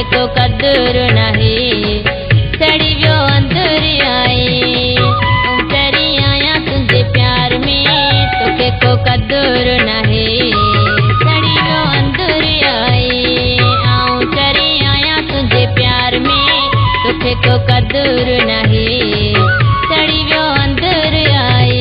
तोखे को कदुर नहीं सड़ी वियो अंदर आई चरी आया तुझे प्यार में तोखे को कदुर नहीं सड़ी वियो अंदर आई चरी आया तुझे प्यार में तोखे को कदुर नहीं सड़ी वियो अंदर आई।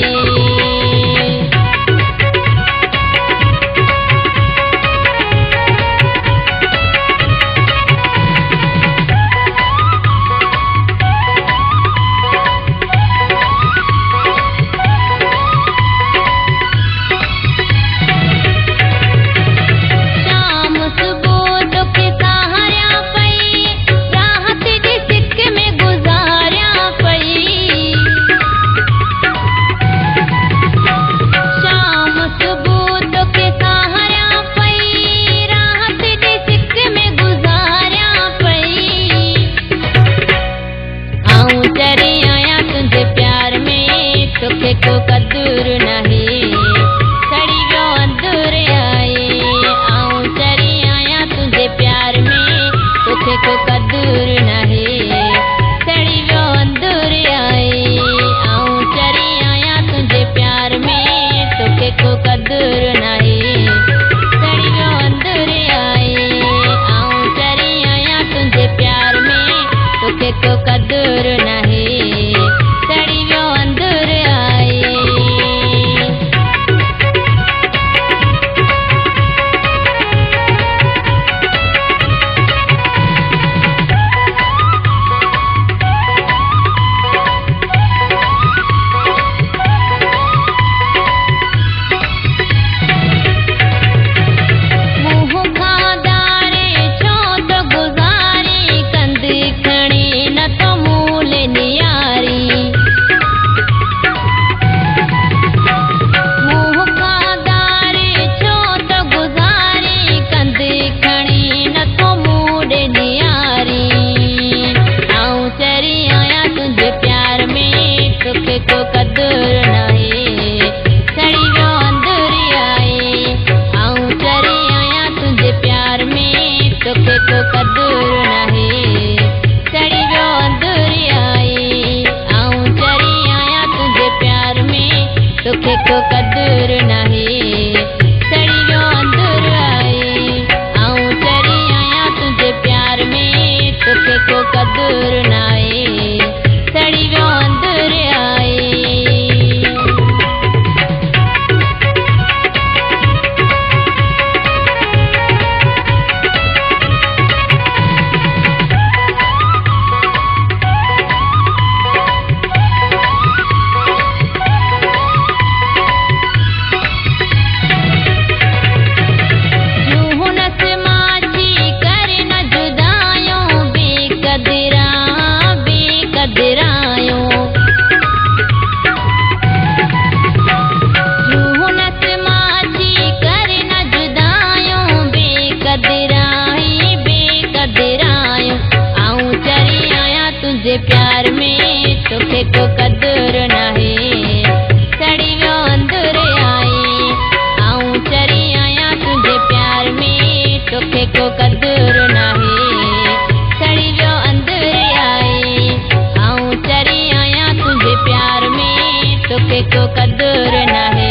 तोखे को कदुर नहीं सड़ी वियो अंदर आई चरी आया तुझे प्यार में तोखे को कदुर नहीं सड़ी वियो अंदर आई चरी आया तुझे प्यार में तोखे को कदुर नहीं सड़ी वियो अंदर आई चरी आया तुझे प्यार में तोखे को कदुर नहीं सड़ी वियो अंदर तोखे को कदुर नहीं सड़ी वियो अंदर आई चरी आया तुझे प्यार में तोखे को कदुर नहीं सड़ी वियो अंदर आई चरी आया तुझे प्यार में तोखे को कदुर नहीं सड़ी वियो अंदर आई चरी आया तुझे प्यार में तोखे को कदुर नहीं सड़ी वियो अंदर आई। तुझे प्यार में तोखे को कदुर नहीं सड़ी वियो अंदर आई चरी आया तुझे प्यार में तोखे को कदुर नहीं सड़ी वियो अंदर आई चरी आया तुझे प्यार में तोखे को कदुर नहीं।